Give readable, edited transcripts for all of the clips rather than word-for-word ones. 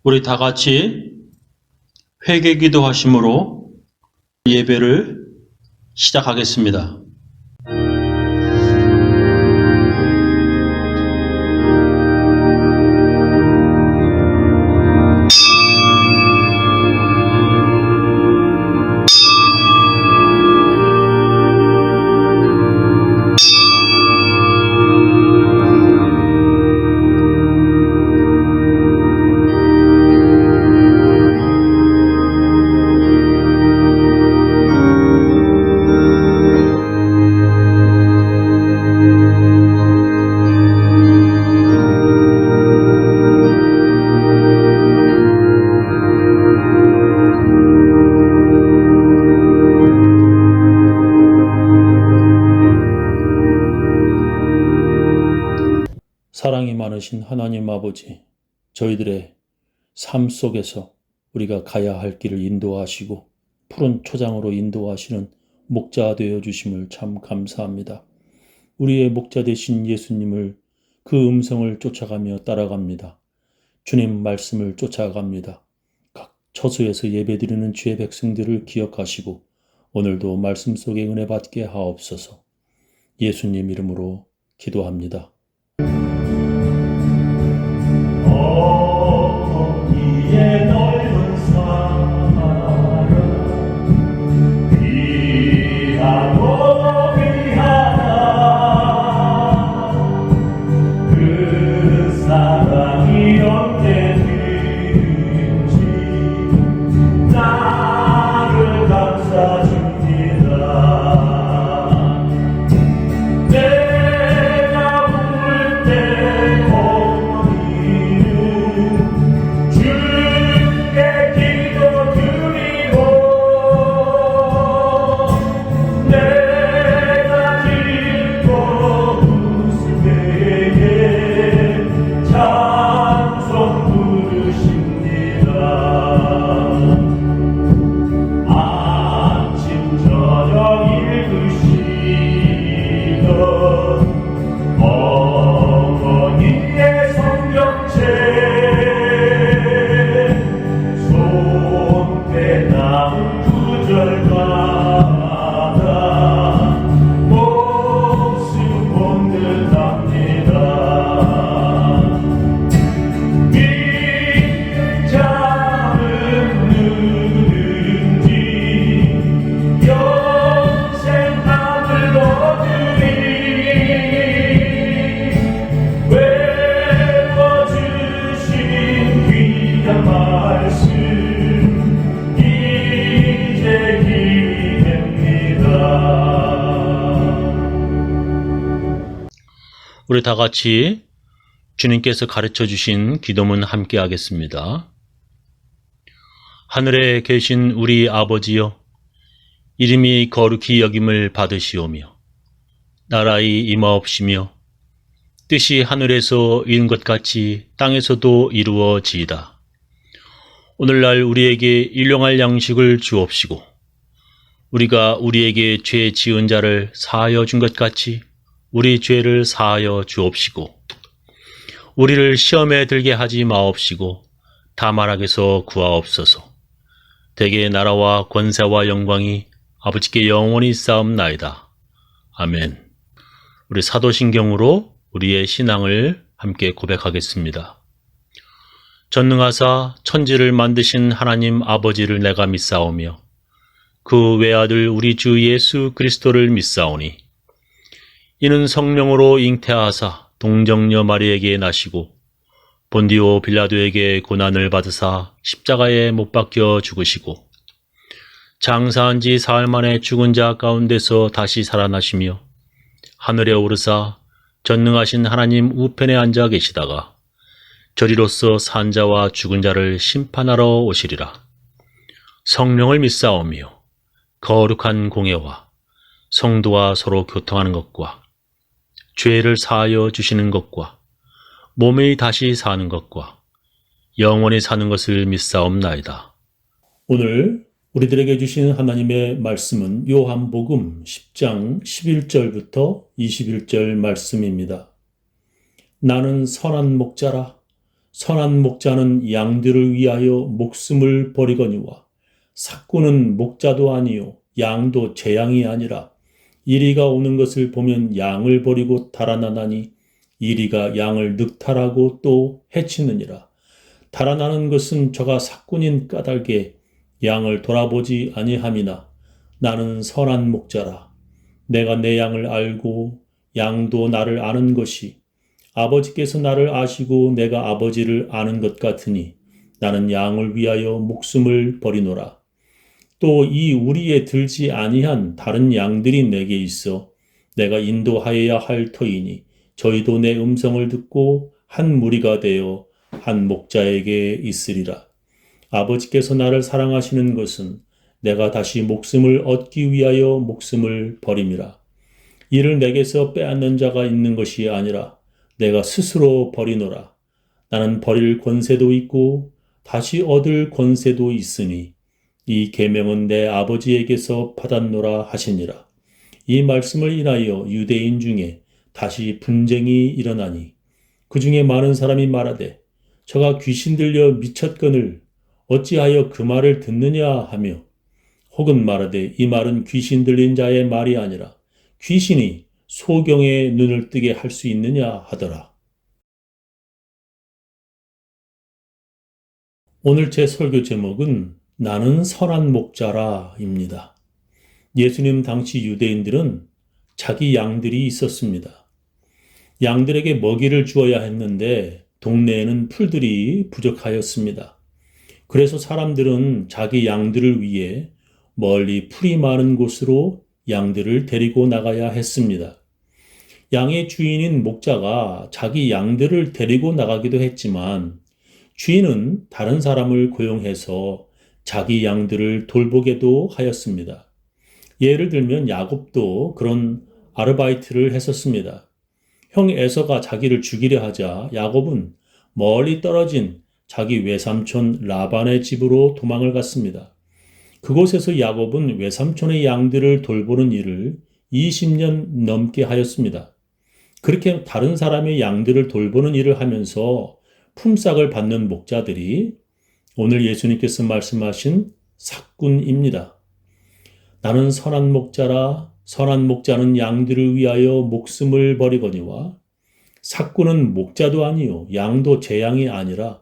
우리 다 같이 회개 기도하심으로 예배를 시작하겠습니다. 사랑이 많으신 하나님 아버지, 저희들의 삶 속에서 우리가 가야 할 길을 인도하시고 푸른 초장으로 인도하시는 목자 되어 주심을 참 감사합니다. 우리의 목자 되신 예수님을 그 음성을 쫓아가며 따라갑니다. 주님 말씀을 쫓아갑니다. 각 처소에서 예배드리는 주의 백성들을 기억하시고 오늘도 말씀 속에 은혜 받게 하옵소서. 예수님 이름으로 기도합니다. 이의 넓은 사랑 귀하고 귀하다. 그 사랑이 언제든지 나를 감싸줍니다. 내가 부를 때 우리 다 같이 주님께서 가르쳐 주신 기도문 함께 하겠습니다. 하늘에 계신 우리 아버지여, 이름이 거룩히 여김을 받으시오며 나라의 임하옵시며 뜻이 하늘에서 이룬 것 같이 땅에서도 이루어지이다. 오늘날 우리에게 일용할 양식을 주옵시고 우리가 우리에게 죄 지은 자를 사하여 준 것 같이 우리 죄를 사하여 주옵시고 우리를 시험에 들게 하지 마옵시고 다만 악에서 구하옵소서. 대개 나라와 권세와 영광이 아버지께 영원히 쌓옵나이다. 아멘. 우리 사도신경으로 우리의 신앙을 함께 고백하겠습니다. 전능하사 천지를 만드신 하나님 아버지를 내가 믿사오며 그 외아들 우리 주 예수 그리스도를 믿사오니 이는 성령으로 잉태하사 동정녀 마리에게 나시고 본디오 빌라도에게 고난을 받으사 십자가에 못 박혀 죽으시고 장사한 지 사흘 만에 죽은 자 가운데서 다시 살아나시며 하늘에 오르사 전능하신 하나님 우편에 앉아 계시다가 저리로서 산 자와 죽은 자를 심판하러 오시리라. 성령을 믿사오며 거룩한 공예와 성도와 서로 교통하는 것과 죄를 사하여 주시는 것과 몸이 다시 사는 것과 영원히 사는 것을 믿사옵나이다. 오늘 우리들에게 주신 하나님의 말씀은 요한복음 10장 11절부터 21절 말씀입니다. 나는 선한 목자라. 선한 목자는 양들을 위하여 목숨을 버리거니와 삭구는 목자도 아니요 양도 제 양이 아니라 이리가 오는 것을 보면 양을 버리고 달아나나니 이리가 양을 늑탈하고 또 해치느니라. 달아나는 것은 저가 삭군인 까닭에 양을 돌아보지 아니함이나 나는 선한 목자라. 내가 내 양을 알고 양도 나를 아는 것이 아버지께서 나를 아시고 내가 아버지를 아는 것 같으니 나는 양을 위하여 목숨을 버리노라. 또 이 우리에 들지 아니한 다른 양들이 내게 있어 내가 인도하여야 할 터이니 저희도 내 음성을 듣고 한 무리가 되어 한 목자에게 있으리라. 아버지께서 나를 사랑하시는 것은 내가 다시 목숨을 얻기 위하여 목숨을 버림이라. 이를 내게서 빼앗는 자가 있는 것이 아니라 내가 스스로 버리노라. 나는 버릴 권세도 있고 다시 얻을 권세도 있으니 이 계명은 내 아버지에게서 받았노라 하시니라. 이 말씀을 인하여 유대인 중에 다시 분쟁이 일어나니 그 중에 많은 사람이 말하되 저가 귀신 들려 미쳤거늘 어찌하여 그 말을 듣느냐 하며 혹은 말하되 이 말은 귀신 들린 자의 말이 아니라 귀신이 소경의 눈을 뜨게 할 수 있느냐 하더라. 오늘 제 설교 제목은 나는 선한 목자라입니다. 예수님 당시 유대인들은 자기 양들이 있었습니다. 양들에게 먹이를 주어야 했는데 동네에는 풀들이 부족하였습니다. 그래서 사람들은 자기 양들을 위해 멀리 풀이 많은 곳으로 양들을 데리고 나가야 했습니다. 양의 주인인 목자가 자기 양들을 데리고 나가기도 했지만 주인은 다른 사람을 고용해서 자기 양들을 돌보게도 하였습니다. 예를 들면 야곱도 그런 아르바이트를 했었습니다. 형 에서가 자기를 죽이려 하자 야곱은 멀리 떨어진 자기 외삼촌 라반의 집으로 도망을 갔습니다. 그곳에서 야곱은 외삼촌의 양들을 돌보는 일을 20년 넘게 하였습니다. 그렇게 다른 사람의 양들을 돌보는 일을 하면서 품삯을 받는 목자들이 오늘 예수님께서 말씀하신 삭군입니다. 나는 선한 목자라. 선한 목자는 양들을 위하여 목숨을 버리거니와 삭군은 목자도 아니요 양도 제 양이 아니라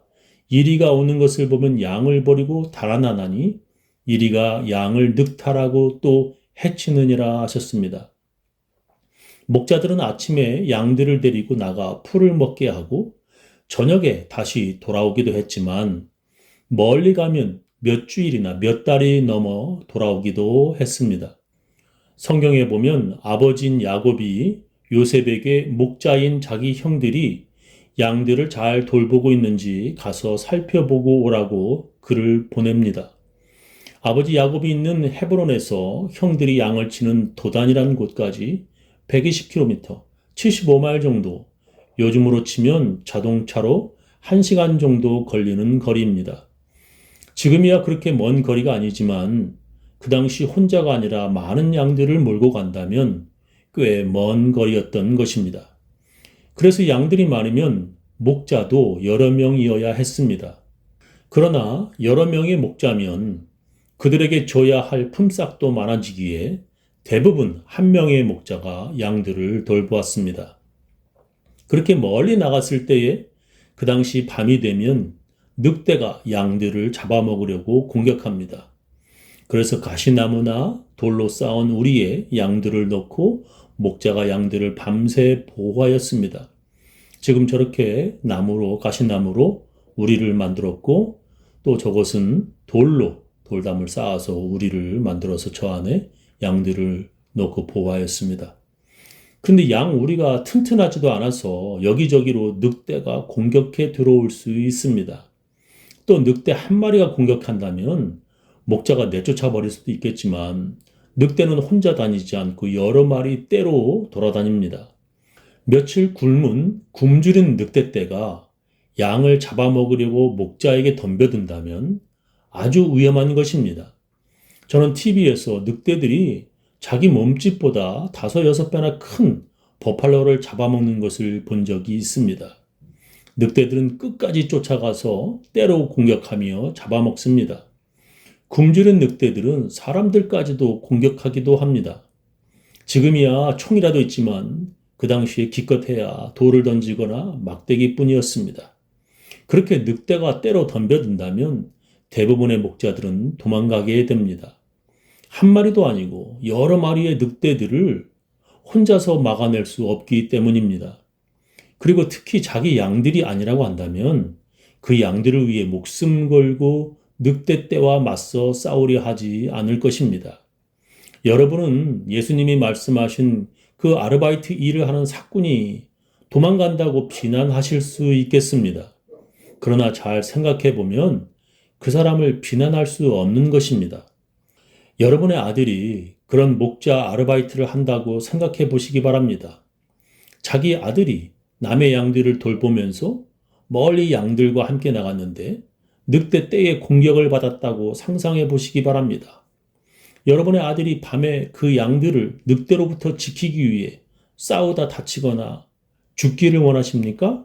이리가 오는 것을 보면 양을 버리고 달아나나니 이리가 양을 늑탈하고 또 해치느니라 하셨습니다. 목자들은 아침에 양들을 데리고 나가 풀을 먹게 하고 저녁에 다시 돌아오기도 했지만 멀리 가면 몇 주일이나 몇 달이 넘어 돌아오기도 했습니다. 성경에 보면 아버지인 야곱이 요셉에게 목자인 자기 형들이 양들을 잘 돌보고 있는지 가서 살펴보고 오라고 글을 보냅니다. 아버지 야곱이 있는 헤브론에서 형들이 양을 치는 도단이라는 곳까지 120km, 75마일 정도, 요즘으로 치면 자동차로 1시간 정도 걸리는 거리입니다. 지금이야 그렇게 먼 거리가 아니지만 그 당시 혼자가 아니라 많은 양들을 몰고 간다면 꽤 먼 거리였던 것입니다. 그래서 양들이 많으면 목자도 여러 명이어야 했습니다. 그러나 여러 명의 목자면 그들에게 줘야 할 품삯도 많아지기에 대부분 한 명의 목자가 양들을 돌보았습니다. 그렇게 멀리 나갔을 때에 그 당시 밤이 되면 늑대가 양들을 잡아먹으려고 공격합니다. 그래서 가시나무나 돌로 쌓은 우리에 양들을 넣고 목자가 양들을 밤새 보호하였습니다. 지금 저렇게 가시나무로 우리를 만들었고 또 저것은 돌담을 쌓아서 우리를 만들어서 저 안에 양들을 넣고 보호하였습니다. 근데 우리가 튼튼하지도 않아서 여기저기로 늑대가 공격해 들어올 수 있습니다. 또 늑대 한 마리가 공격한다면 목자가 내쫓아 버릴 수도 있겠지만 늑대는 혼자 다니지 않고 여러 마리 떼로 돌아다닙니다. 며칠 굶은 굶주린 늑대떼가 양을 잡아먹으려고 목자에게 덤벼든다면 아주 위험한 것입니다. 저는 TV에서 늑대들이 자기 몸집보다 5, 6배나 큰 버팔로를 잡아먹는 것을 본 적이 있습니다. 늑대들은 끝까지 쫓아가서 때로 공격하며 잡아먹습니다. 굶주린 늑대들은 사람들까지도 공격하기도 합니다. 지금이야 총이라도 있지만 그 당시에 기껏해야 돌을 던지거나 막대기뿐이었습니다. 그렇게 늑대가 때로 덤벼든다면 대부분의 목자들은 도망가게 됩니다. 한 마리도 아니고 여러 마리의 늑대들을 혼자서 막아낼 수 없기 때문입니다. 그리고 특히 자기 양들이 아니라고 한다면 그 양들을 위해 목숨 걸고 늑대 떼와 맞서 싸우려 하지 않을 것입니다. 여러분은 예수님이 말씀하신 그 아르바이트 일을 하는 사꾼이 도망간다고 비난하실 수 있겠습니다. 그러나 잘 생각해 보면 그 사람을 비난할 수 없는 것입니다. 여러분의 아들이 그런 목자 아르바이트를 한다고 생각해 보시기 바랍니다. 자기 아들이 남의 양들을 돌보면서 멀리 양들과 함께 나갔는데 늑대 떼의 공격을 받았다고 상상해 보시기 바랍니다. 여러분의 아들이 밤에 그 양들을 늑대로부터 지키기 위해 싸우다 다치거나 죽기를 원하십니까?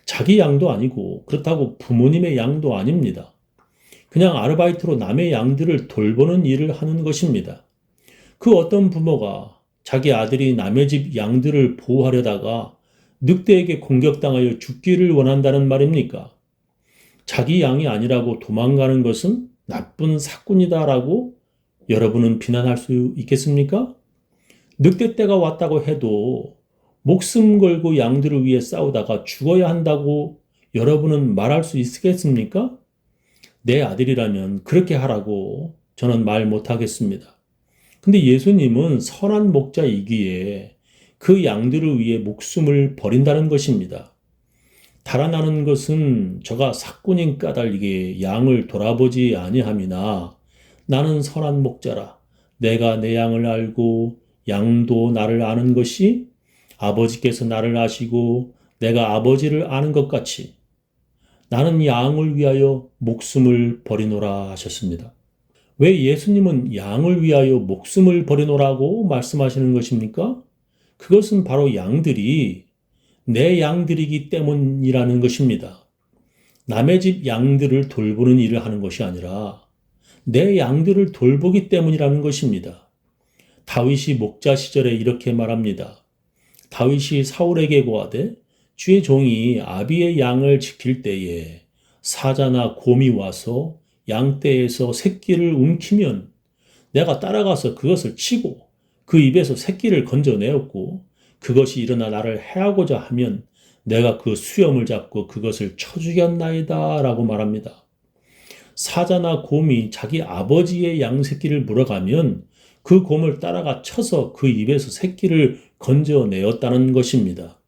자기 양도 아니고 그렇다고 부모님의 양도 아닙니다. 그냥 아르바이트로 남의 양들을 돌보는 일을 하는 것입니다. 그 어떤 부모가 자기 아들이 남의 집 양들을 보호하려다가 늑대에게 공격당하여 죽기를 원한다는 말입니까? 자기 양이 아니라고 도망가는 것은 나쁜 사꾼이다라고 여러분은 비난할 수 있겠습니까? 늑대 떼가 왔다고 해도 목숨 걸고 양들을 위해 싸우다가 죽어야 한다고 여러분은 말할 수 있겠습니까? 내 아들이라면 그렇게 하라고 저는 말 못하겠습니다. 근데 예수님은 선한 목자이기에 그 양들을 위해 목숨을 버린다는 것입니다. 달아나는 것은 저가 사꾼인 까닭에 양을 돌아보지 아니함이나 나는 선한 목자라 내가 내 양을 알고 양도 나를 아는 것이 아버지께서 나를 아시고 내가 아버지를 아는 것 같이 나는 양을 위하여 목숨을 버리노라 하셨습니다. 왜 예수님은 양을 위하여 목숨을 버리노라고 말씀하시는 것입니까? 그것은 바로 양들이 내 양들이기 때문이라는 것입니다. 남의 집 양들을 돌보는 일을 하는 것이 아니라 내 양들을 돌보기 때문이라는 것입니다. 다윗이 목자 시절에 이렇게 말합니다. 다윗이 사울에게 고하되 주의 종이 아비의 양을 지킬 때에 사자나 곰이 와서 양떼에서 새끼를 움키면 내가 따라가서 그것을 치고 그 입에서 새끼를 건져내었고 그것이 일어나 나를 해하고자 하면 내가 그 수염을 잡고 그것을 쳐 죽였나이다 라고 말합니다. 사자나 곰이 자기 아버지의 양 새끼를 물어가면 그 곰을 따라가 쳐서 그 입에서 새끼를 건져내었다는 것입니다.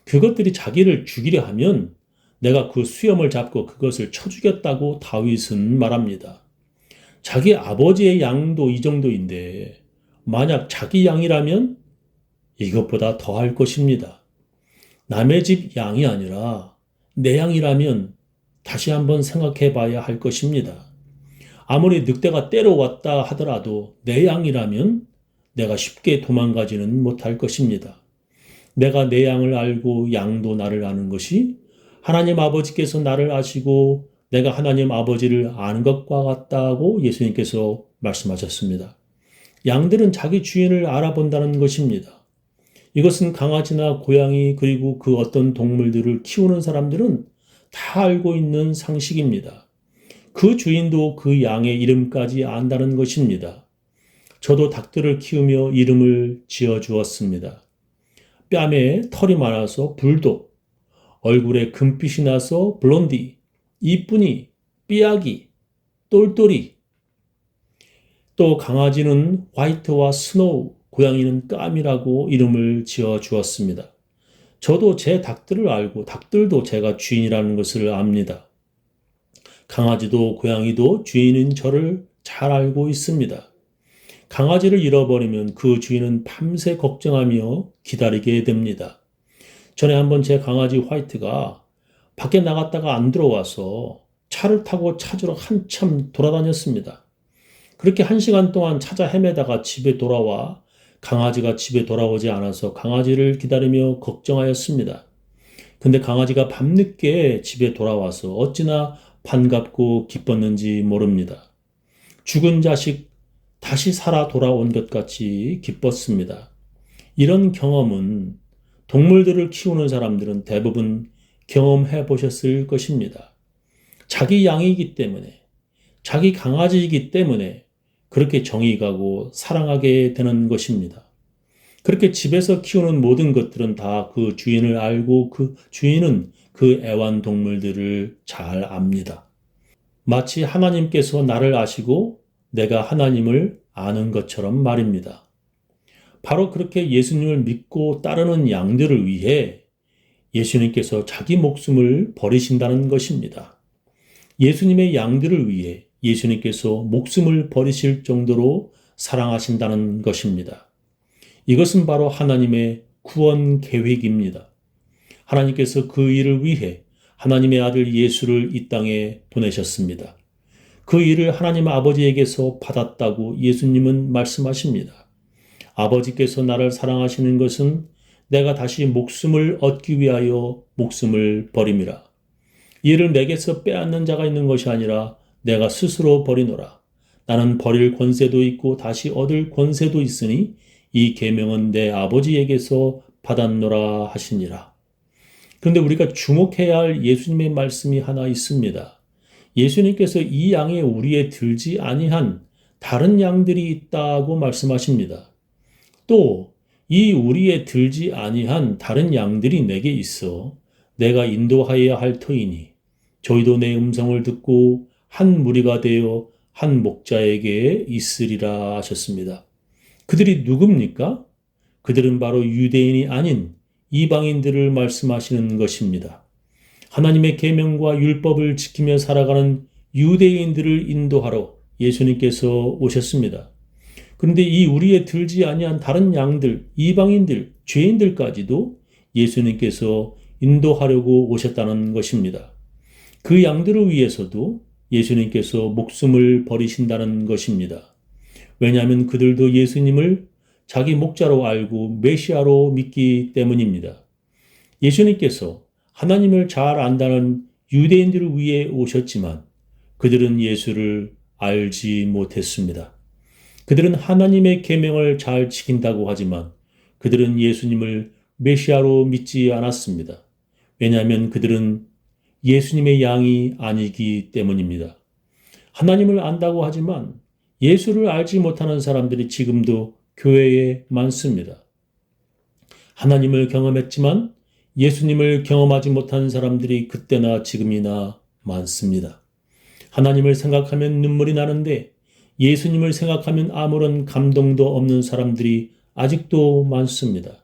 그것들이 자기를 죽이려 하면 내가 그 수염을 잡고 그것을 쳐 죽였다고 다윗은 말합니다. 자기 아버지의 양도 이 정도인데 만약 자기 양이라면 이것보다 더할 것입니다. 남의 집 양이 아니라 내 양이라면 다시 한번 생각해 봐야 할 것입니다. 아무리 늑대가 때려왔다 하더라도 내 양이라면 내가 쉽게 도망가지는 못할 것입니다. 내가 내 양을 알고 양도 나를 아는 것이 하나님 아버지께서 나를 아시고 내가 하나님 아버지를 아는 것과 같다고 예수님께서 말씀하셨습니다. 양들은 자기 주인을 알아본다는 것입니다. 이것은 강아지나 고양이 그리고 그 어떤 동물들을 키우는 사람들은 다 알고 있는 상식입니다. 그 주인도 그 양의 이름까지 안다는 것입니다. 저도 닭들을 키우며 이름을 지어주었습니다. 뺨에 털이 많아서 불독, 얼굴에 금빛이 나서 블론디, 이쁜이, 삐약이, 똘똘이. 또 강아지는 화이트와 스노우, 고양이는 까미라고 이름을 지어주었습니다. 저도 제 닭들을 알고 닭들도 제가 주인이라는 것을 압니다. 강아지도 고양이도 주인인 저를 잘 알고 있습니다. 강아지를 잃어버리면 그 주인은 밤새 걱정하며 기다리게 됩니다. 전에 한번 제 강아지 화이트가 밖에 나갔다가 안 들어와서 차를 타고 찾으러 한참 돌아다녔습니다. 그렇게 1시간 동안 찾아 헤매다가 집에 돌아와 강아지가 집에 돌아오지 않아서 강아지를 기다리며 걱정하였습니다. 근데 강아지가 밤늦게 집에 돌아와서 어찌나 반갑고 기뻤는지 모릅니다. 죽은 자식 다시 살아 돌아온 것 같이 기뻤습니다. 이런 경험은 동물들을 키우는 사람들은 대부분 경험해 보셨을 것입니다. 자기 양이기 때문에, 자기 강아지이기 때문에 그렇게 정이 가고 사랑하게 되는 것입니다. 그렇게 집에서 키우는 모든 것들은 다 그 주인을 알고 그 주인은 그 애완동물들을 잘 압니다. 마치 하나님께서 나를 아시고 내가 하나님을 아는 것처럼 말입니다. 바로 그렇게 예수님을 믿고 따르는 양들을 위해 예수님께서 자기 목숨을 버리신다는 것입니다. 예수님의 양들을 위해 예수님께서 목숨을 버리실 정도로 사랑하신다는 것입니다. 이것은 바로 하나님의 구원 계획입니다. 하나님께서 그 일을 위해 하나님의 아들 예수를 이 땅에 보내셨습니다. 그 일을 하나님 아버지에게서 받았다고 예수님은 말씀하십니다. 아버지께서 나를 사랑하시는 것은 내가 다시 목숨을 얻기 위하여 목숨을 버림이라. 이를 내게서 빼앗는 자가 있는 것이 아니라 내가 스스로 버리노라. 나는 버릴 권세도 있고 다시 얻을 권세도 있으니 이 계명은 내 아버지에게서 받았노라 하시니라. 그런데 우리가 주목해야 할 예수님의 말씀이 하나 있습니다. 예수님께서 이 양의 우리에 들지 아니한 다른 양들이 있다고 말씀하십니다. 또 이 우리에 들지 아니한 다른 양들이 내게 있어 내가 인도하여야 할 터이니 저희도 내 음성을 듣고 한 무리가 되어 한 목자에게 있으리라 하셨습니다. 그들이 누굽니까? 그들은 바로 유대인이 아닌 이방인들을 말씀하시는 것입니다. 하나님의 계명과 율법을 지키며 살아가는 유대인들을 인도하러 예수님께서 오셨습니다. 그런데 이 우리에 들지 아니한 다른 양들, 이방인들, 죄인들까지도 예수님께서 인도하려고 오셨다는 것입니다. 그 양들을 위해서도 예수님께서 목숨을 버리신다는 것입니다. 왜냐하면 그들도 예수님을 자기 목자로 알고 메시아로 믿기 때문입니다. 예수님께서 하나님을 잘 안다는 유대인들을 위해 오셨지만 그들은 예수를 알지 못했습니다. 그들은 하나님의 계명을 잘 지킨다고 하지만 그들은 예수님을 메시아로 믿지 않았습니다. 왜냐하면 그들은 예수님의 양이 아니기 때문입니다. 하나님을 안다고 하지만 예수를 알지 못하는 사람들이 지금도 교회에 많습니다. 하나님을 경험했지만 예수님을 경험하지 못한 사람들이 그때나 지금이나 많습니다. 하나님을 생각하면 눈물이 나는데 예수님을 생각하면 아무런 감동도 없는 사람들이 아직도 많습니다.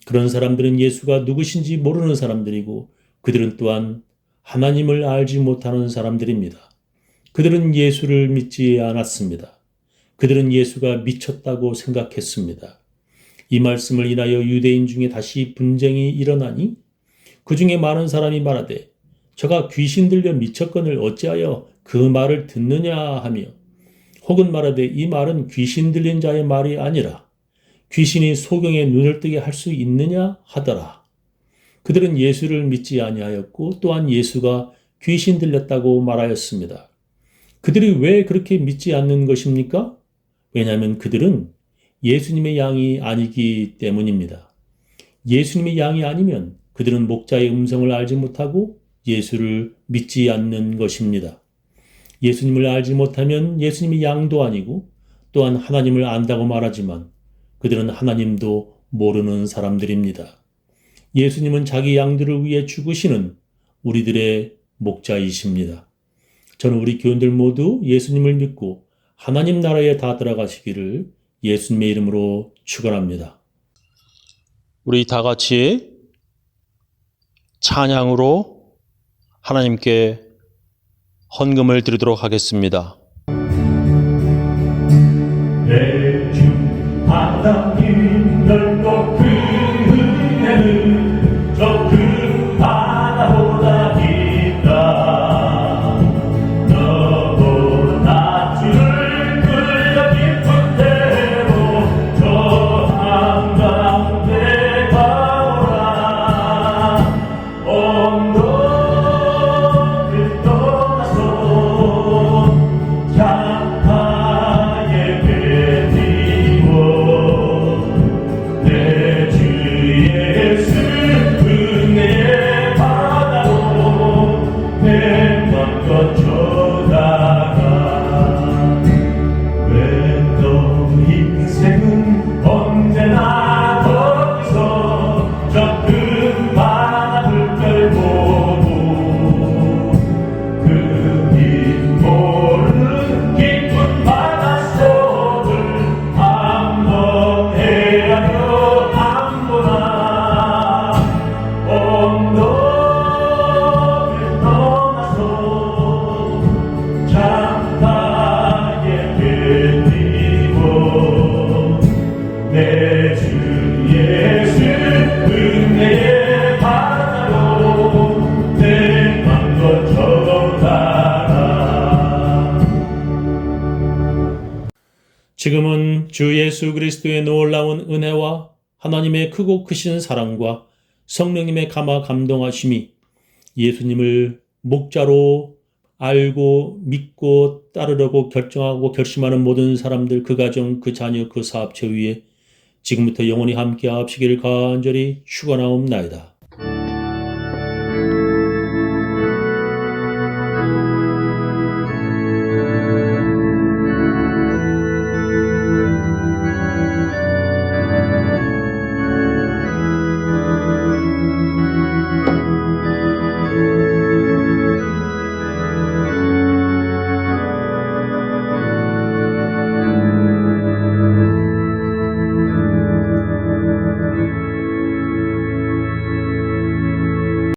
그런 사람들은 예수가 누구신지 모르는 사람들이고 그들은 또한 하나님을 알지 못하는 사람들입니다. 그들은 예수를 믿지 않았습니다. 그들은 예수가 미쳤다고 생각했습니다. 이 말씀을 인하여 유대인 중에 다시 분쟁이 일어나니 그 중에 많은 사람이 말하되 저가 귀신 들려 미쳤거늘 어찌하여 그 말을 듣느냐 하며 혹은 말하되 이 말은 귀신 들린 자의 말이 아니라 귀신이 소경의 눈을 뜨게 할 수 있느냐 하더라. 그들은 예수를 믿지 아니하였고 또한 예수가 귀신 들렸다고 말하였습니다. 그들이 왜 그렇게 믿지 않는 것입니까? 왜냐하면 그들은 예수님의 양이 아니기 때문입니다. 예수님의 양이 아니면 그들은 목자의 음성을 알지 못하고 예수를 믿지 않는 것입니다. 예수님을 알지 못하면 예수님이 양도 아니고 또한 하나님을 안다고 말하지만 그들은 하나님도 모르는 사람들입니다. 예수님은 자기 양들을 위해 죽으시는 우리들의 목자이십니다. 저는 우리 교인들 모두 예수님을 믿고 하나님 나라에 다 들어가시기를 예수님의 이름으로 축원합니다. 우리 다 같이 찬양으로 하나님께 헌금을 드리도록 하겠습니다. 내 주 하나님 넓고 그 은혜는 저 큰 바다보다 깊다. 너보다 주를 끌려 깊은 대로 저 한가운데 가오라. 온 지금은 주 예수 그리스도의 놀라운 은혜와 하나님의 크고 크신 사랑과 성령님의 감화 감동하심이 예수님을 목자로 알고 믿고 따르려고 결정하고 결심하는 모든 사람들, 그 가정, 그 자녀, 그 사업체 위에 지금부터 영원히 함께 하시기를 간절히 축원하옵나이다.